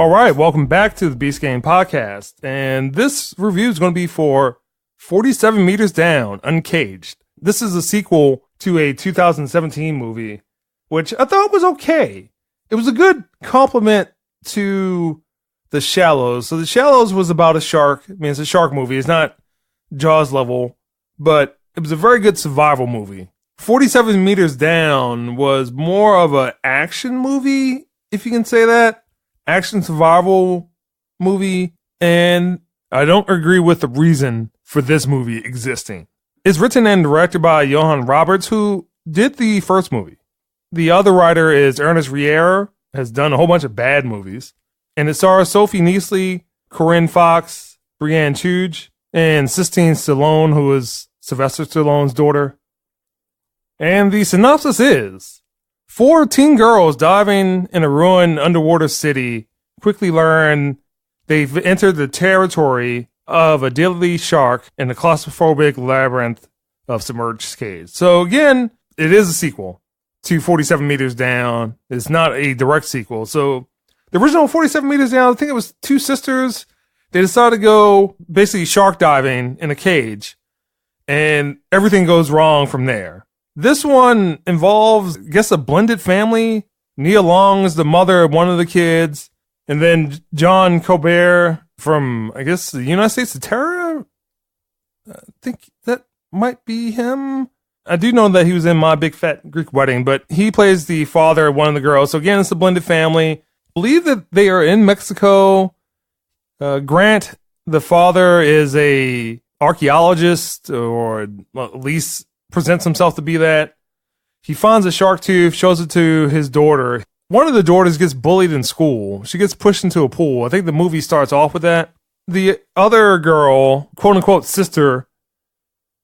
All right, welcome back to the Beast Game Podcast. And this review is going to be for 47 Meters Down, Uncaged. This is a sequel to a 2017 movie, which I thought was okay. It was a good compliment to The Shallows. So The Shallows was about a shark. I mean, it's a shark movie. It's not Jaws level, but it was a very good survival movie. 47 Meters Down was more of an action movie, if you can say that. Action survival movie. And I don't agree with the reason for this movie existing. It's written and directed by Johan Roberts, who did the first movie. The other writer is Ernest Riera, has done a whole bunch of bad movies. And it stars Sophie Neasley, Corinne Fox, Brianne Chuge, and Sistine Stallone, who is Sylvester Stallone's daughter. And the synopsis is, 4 teen girls diving in a ruined underwater city quickly learn they've entered the territory of a deadly shark in a claustrophobic labyrinth of submerged caves. So again, it is a sequel to 47 Meters Down. It's not a direct sequel. So the original 47 Meters Down, I think it was 2 sisters. They decided to go basically shark diving in a cage, and everything goes wrong from there. This one involves, I guess, a blended family. Nia Long is the mother of one of the kids, and then John Colbert from, I guess, the United States of Terror. I think that might be him. I do know that he was in My Big Fat Greek Wedding, but he plays the father of one of the girls. So again, it's a blended family. I believe that they are in Mexico. Grant, the father, is a archaeologist, or at least presents himself to be that. He finds a shark tooth, shows it to his daughter. One of the daughters gets bullied in school. She gets pushed into a pool. I think the movie starts off with that. The other girl, quote unquote sister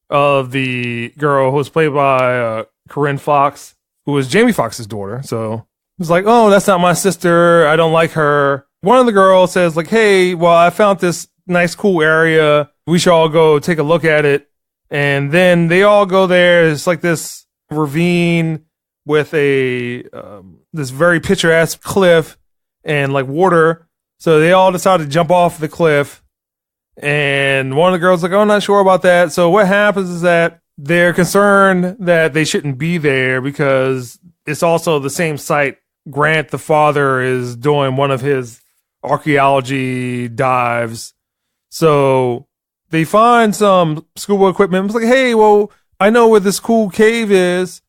of the girl, who was played by Corinne Fox, who was Jamie Foxx's daughter. So it was like, oh, that's not my sister. I don't like her. One of the girls says, like, hey, well, I found this nice, cool area. We should all go take a look at it. And then they all go there. It's like this ravine with a this very picturesque cliff and like water. So they all decide to jump off the cliff. And one of the girls is like, oh, I'm not sure about that. So what happens is that they're concerned that they shouldn't be there because it's also the same site Grant, the father, is doing one of his archaeology dives. So they find some scuba equipment. It's like, hey, well, I know where this cool cave is.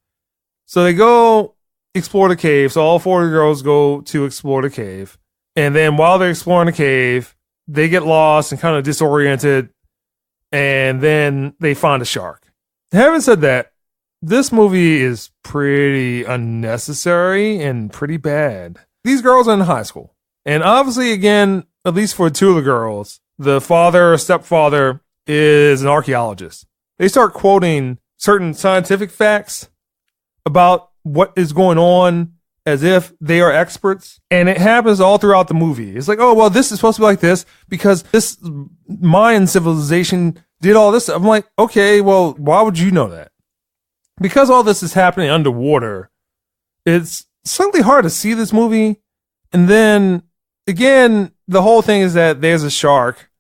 So they go explore the cave. So all 4 girls go to explore the cave. And then while they're exploring the cave, they get lost and kind of disoriented. And then they find a shark. Having said that, this movie is pretty unnecessary and pretty bad. These girls are in high school. And obviously, again, at least for 2 of the girls, the father or stepfather is an archaeologist. They start quoting certain scientific facts about what is going on as if they are experts. And it happens all throughout the movie. It's like, oh, well, this is supposed to be like this because this Mayan civilization did all this. I'm like, okay, well, why would you know that? Because all this is happening underwater, it's slightly hard to see this movie. And then, again, the whole thing is that there's a shark,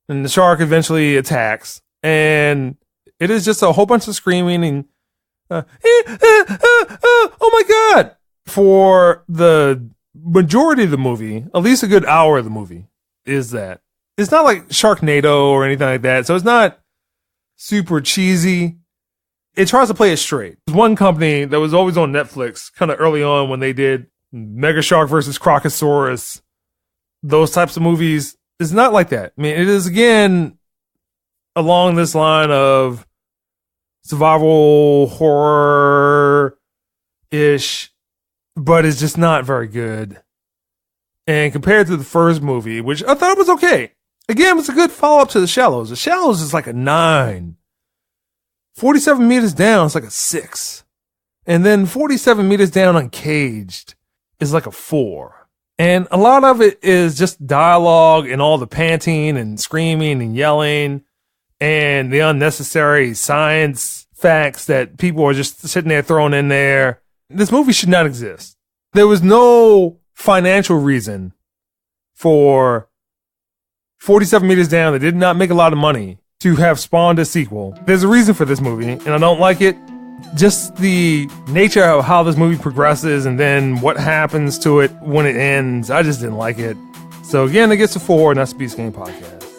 and the shark eventually attacks. And it is just a whole bunch of screaming and, oh my God. For the majority of the movie, at least a good hour of the movie, is that. It's not like Sharknado or anything like that. So it's not super cheesy. It tries to play it straight. There's one company that was always on Netflix kind of early on when they did Mega Shark versus Crocosaurus, those types of movies. It's not like that. I mean, it is, again, along this line of survival horror-ish, but it's just not very good. And compared to the first movie, which I thought was okay. Again, it's a good follow-up to The Shallows. The Shallows is like a 9. 47 Meters Down is like a 6. And then 47 Meters Down Uncaged is like a 4. And a lot of it is just dialogue and all the panting and screaming and yelling and the unnecessary science facts that people are just sitting there throwing in there. This movie should not exist. There was no financial reason for 47 Meters Down that did not make a lot of money to have spawned a sequel. There's a reason for this movie, and I don't like it. Just the nature of how this movie progresses and then what happens to it when it ends, I just didn't like it. So again, it gets a 4, and that's the Beast Game Podcast.